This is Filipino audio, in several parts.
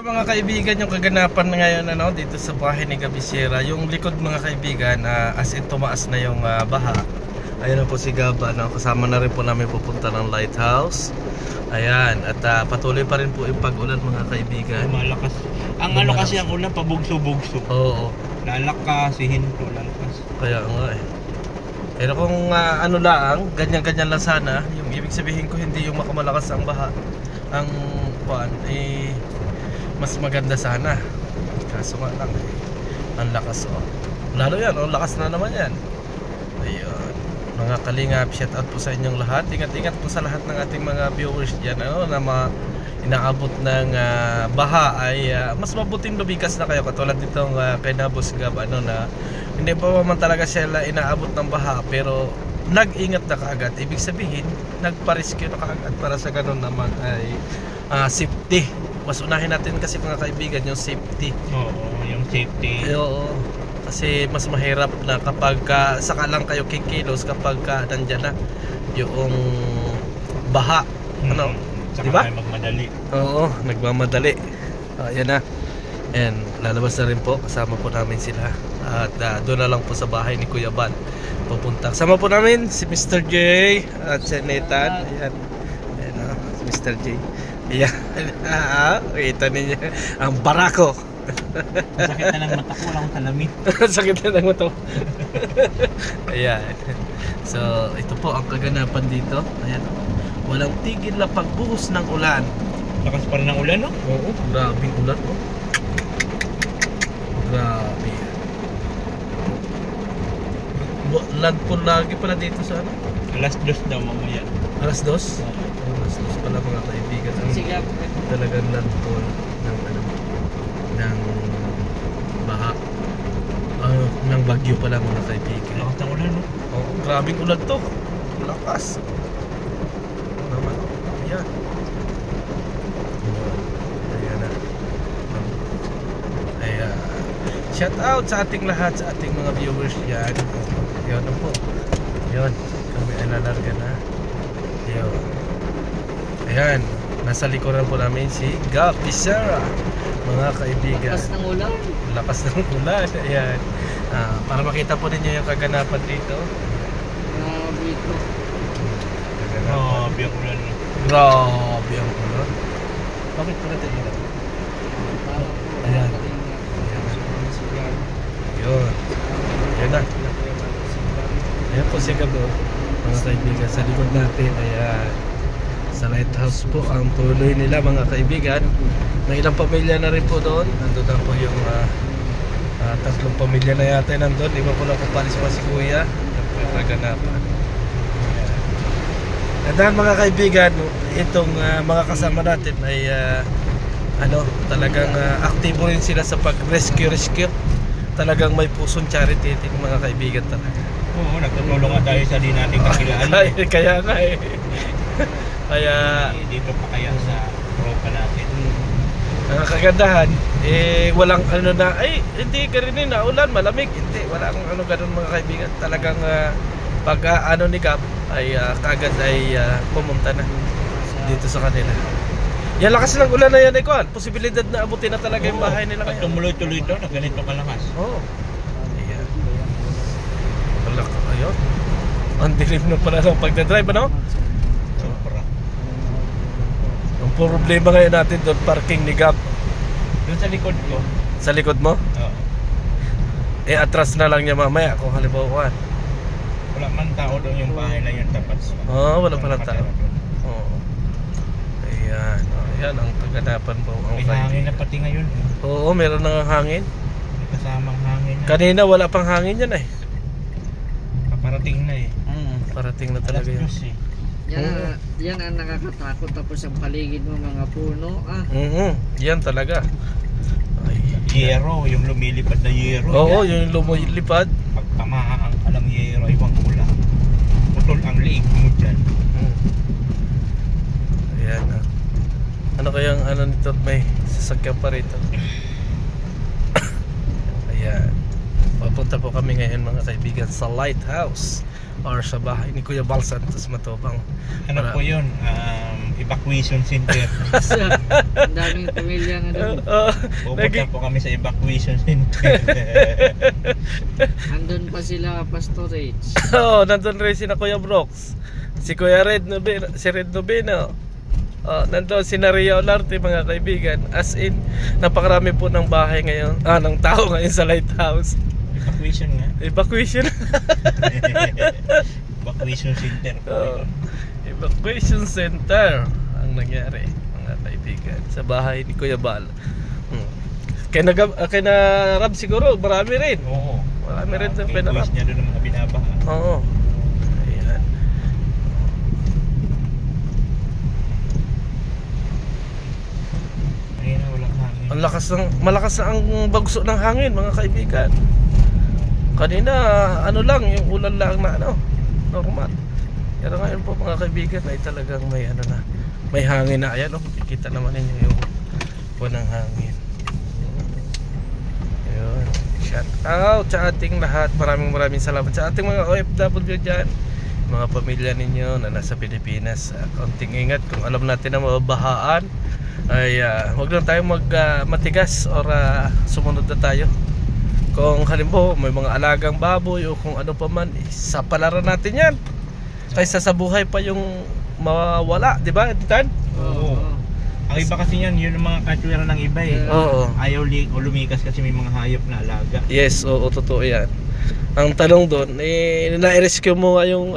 Mga kaibigan, yung kaganapan ngayon dito sa bahay ni Gabisera, yung likod mga kaibigan, as in tumaas na yung baha. Ayun na po si Gaba, kasama na rin po namin pupunta ng lighthouse. Ayan, at patuloy pa rin po yung pag-ulan mga kaibigan. Malakas. Ang ano kasi ang ulan, pabugso-bugso. Oo. Lalakas, hinto, lalakas. Kaya nga eh. Pero kung ano lang, ganyan-ganyan lang sana, yung ibig sabihin ko hindi yung makamalakas ang baha. Ang mas maganda sana. Kaso nga lang ang lakas lalo yan, lakas na naman yan. Ayun, mga kalingap, shout out po sa inyong lahat. Ingat-ingat po sa lahat ng ating mga viewers dyan na inaabot ng baha ay mas mabuting lumikas na kayo. Katulad nitong kay Nabos Gab na hindi pa man talaga sila inaabot ng baha pero nag-ingat na kaagad. Ibig sabihin nagpa-rescue na kaagad para sa ganun naman ay safety. Mas unahin natin kasi mga kaibigan yung safety. Oo, yung safety. Oo. Kasi mas mahirap na kapag saka lang kayo kikilos kapag nandyan na yung baha. Ano? Saka diba? magmadali. Oo, nagmamadali. Ayan na. And lalabas na rin po. Kasama po namin sila. At doon na lang po sa bahay ni Kuya Ban pupunta. Kasama po namin si Mr. J at si Nathan. Ayan. Ayan si Mr. J. Ayan. Kita ninyo ang barako. Sakit na ng mata ko, wala akong salamin. Sakit na ng mata ko. Ayan. So ito po ang kaganapan dito. Ayan. Walang tigil na pagbuhos ng ulan. Lakas pa rin ng ulan, no? Oo, grabing ulan po. Grabe. Landfall lagi pala dito sa ano? Alas 2 daw mamaya. Alas 2? Alas 2 pala mga kaibigan. Talagang landfall ng baha. Ng bagyo pala mga kaibigan. Lakas ng ulan, no? Oo, grabing ulan to. Lakas. Naman. Ayan. Ayan na. Ayan. Shout out sa ating lahat, sa ating mga viewers yan. Yun na po. Yun. Kami ay lalarga na. Yun. Ayan. Nasa likuran po namin si Gabisera. Mga kaibigan. Lakas ng ulan. Lakas ng ulan. Ayan. Para makita po ninyo yung kaganapan dito. Grabe ito. Grabe ang ulan, no? Grabe ang ulan. Bakit pala tayo? Ayan. Yun. Ayan na. Ayan po si Gabo. Mga kaibigan sa likod natin. Ayan. Sa lighthouse po ang tuloy nila mga kaibigan. May ilang pamilya na rin po doon. Nandun na po yung 3 pamilya na yata nandun. Iba po lang kung palis pa si Kuya. Yan po yung kaganapan. At dahil mga kaibigan, itong mga kasama natin ay talagang aktibo rin sila sa pag-rescue. Talagang may pusong charity itong mga kaibigan talaga. Oo, nagtutulong nga tayo sa di natin kakilaan. Kaya nga eh. Kaya dito pa kaya sa tropa natin. Ang kagandahan, walang na, hindi ka rin na ulan, malamig. Hindi, walang ganun mga kaibigan. Talagang pag ni Gab ay kagad ay pumunta na dito sa kanila. Yan lakas ng ulan na yan posibilidad na abutin na talaga yung bahay nila ngayon. Pag tumuloy-tuloy ito, na ganito kalakas. Oo. Ayan. Ayun. Ang dilim na pala ng pagdadrive, ano? Sobra. Ang problema ngayon natin doon, parking ni Gab. Doon sa likod ko. Sa likod mo? Oo. Atras na lang niya mamaya kung halimbawa. Wala man tao doon yung bahay na yun tapat. Wala palang tao. Oo. Ayan. Ayan ang kaganapan po. May hangin na pati ngayon. Oo, meron nang hangin. May kasamang hangin na. Kanina wala pang hangin yan Paparating na eh. Parating na talaga yun. Yan ang nakakatakot. Tapos ang paligid mo mga puno. Yan talaga. Yero, yung lumilipad na yero. Oo, yung lumilipad. Pag tamaan ka ng yero ay wang pula. Putol ang liig mo dyan. Ayan. Ano kayang nito? May sasakyan pa rito. Ayan. Papunta po kami ngayon mga kaibigan sa lighthouse. or sa bahay ni Kuya Bal Santos Matubang. Ano po yun? Evacuation center. Ang daming pamilya nga doon. Pupunta po kami sa evacuation center. Andun pa sila pastorage. Oo, nandun rin si na Kuya Brooks, si Kuya Red Nobino, si Red Nobino. Nandun si Naria Olarte mga kaibigan. As in, napakarami po ng bahay ngayon, ng tao ngayon sa Lighthouse. Evacuation nga. Evacuation. Evacuation center po yun. Evacuation center ang nangyari mga kaibigan sa bahay ni Kuya Bal. Kaya na Rab siguro marami rin. Oo. Marami rin din Kay pinarap. boys niya doon ng mga binabaha. Oo. Ayan. Ayun na, walang hangin. Malakas na ang bagso ng hangin mga kaibigan. Kanina ano lang, yung ulan lang na normal. Pero ngayon po mga kaibigan ay talagang may may hangin na. Ayan makikita naman ninyo yung ng hangin. Ayun. Shout out sa ating lahat. Maraming salamat sa ating mga OFW dyan, mga pamilya ninyo na nasa Pilipinas. Kaunting ingat kung alam natin na mababahaan ay huwag lang tayo matigas or sumunod na tayo. Kung halimbawa may mga alagang baboy o kung ano pa man, sa palaran natin yan kaysa sa buhay pa yung mawala, di ba, Titan? Oo. Ang iba kasi yan, yun ang mga katwira ng iba eh. Oo. Ayaw lumikas kasi may mga hayop na alaga. Yes, oo, totoo yan. Ang tanong doon, na-rescue mo nga yung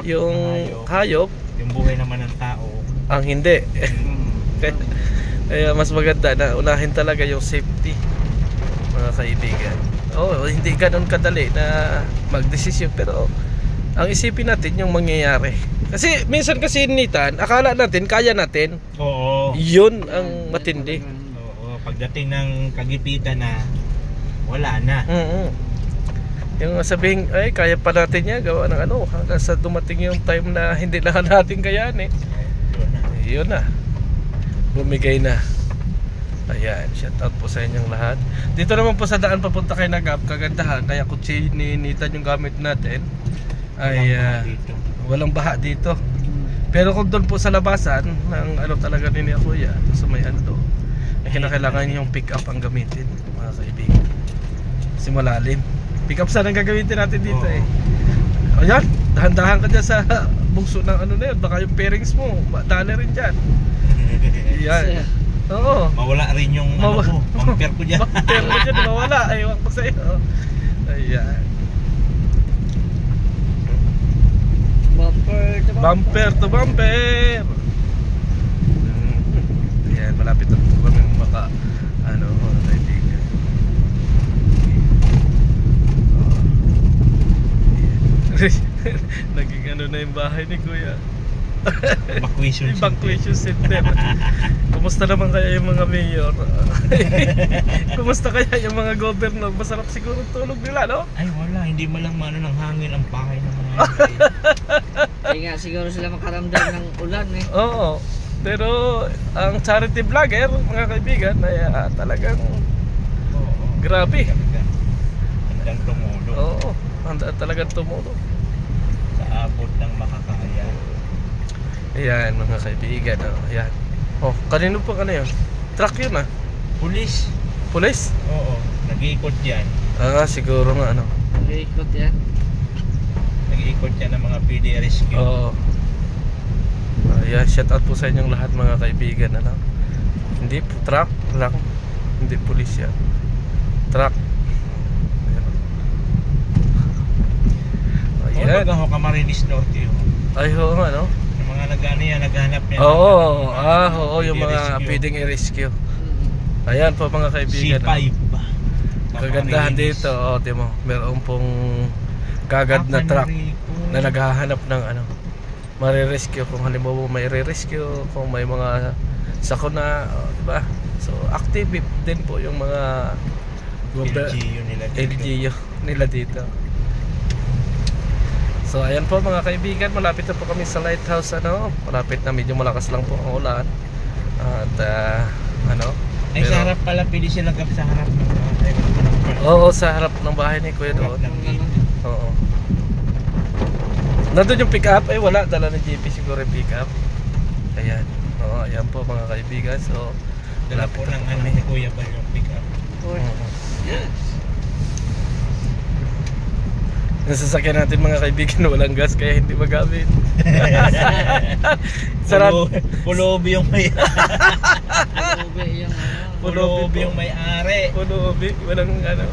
yung hayop, Yung buhay naman ng tao. ang hindi. Kaya mas maganda na unahin talaga yung safety mga kaibigan. Hindi ganun kadali na magdesisyon, pero ang isipin natin yung mangyayari. Kasi minsan kasi Nitan, akala natin kaya natin. Oo. Yun ang matindi. Oo. Pagdating ng kagipitan na wala na. Yung sabihin, ay kaya pa natin yan, gawa ng hanggang sa dumating yung time na hindi na natin kayanin. Yun na. Bumigay na. Ayan, shout out po sa inyong lahat. Dito naman po sa daan papunta kay Nagap, kagandahan. Kaya kutsi ni Nitan yung gamit natin. Ay walang baha dito. Pero kung doon po sa labasan ng talaga ni Kuya, so may doon, ay kinakailangan yung pick up ang gamitin mga kaibigan. Kasi malalim. Pick up sana ang gagamitin natin dito Ayan, dahan-dahan ka dyan sa bugso ng na yun. Baka yung pairings mo, dali rin dyan. Ayan. Oo. Mawala rin yung bumper ko dyan. Bumper mo dyan, mawala. Ewan ko sa'yo. Ayan. Bumper to bumper. Ayan, malapit na po kami maka kaibigan. Naging na yung bahay ni Kuya. Evacuation center. Kumusta naman kaya yung mga mayor? Kumusta kaya yung mga governor? Masarap siguro tulog nila, no? Ay wala, hindi mo lang mano ng hangin ang bahay ng mga Ay nga siguro sila makaramdam ng ulan Oo. Pero ang charity vlogger, mga kaibigan, ay talagang grabe. Handang tumulong. Oo, talagang tumulong. Sa abot ng makakaya. Ayan mga kaibigan, ayan. Kanino po yun? Truck yun Pulis. Pulis? Oo, nag-iikot yan. Siguro nga Nag-iikot yan. Nag-iikot yan ng mga PD rescue. Oo. Ayan, shout out po sa inyong lahat mga kaibigan. Hindi po, truck lang. Hindi pulis yan. Truck. Ayan. Baga ho Camarines Norte yun. Ay, oo nga, no? Yung mga naghanap niya. Oo, yung mga pwedeng i-rescue. Ayan po mga kaibigan. C5 ba? Kagandahan dito, timo, meron pong kagad na truck na naghahanap ng marirescue kung halimbawa may re-rescue, kung may mga sakuna, diba? So active din po yung mga LGU nila dito. So ayan po mga kaibigan, malapit na po kami sa Lighthouse. Malapit na, medyo malakas lang po ang ulan. At ay sa harap pala, pili sila sa harap ng bahay. Oo, sa harap ng bahay ni Kuya doon. Oo. Nandun yung pick up, wala, dala ng JP siguro yung pick up. Ayan. Oo, ayan po mga kaibigan. So, Dala po ng ano ni Kuya Bal yung pick up. Yung sasakyan natin mga kaibigan walang gas kaya hindi magamit. Sarap. Pulobi yung may Ube yung ano. Pulobi yung may-ari. Pulubi, walang ano.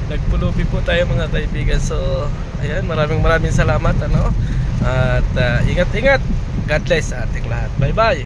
Nagpulubi po tayo mga kaibigan. So, ayan, maraming salamat ano. At ingat-ingat. God bless sa ating lahat. Bye-bye.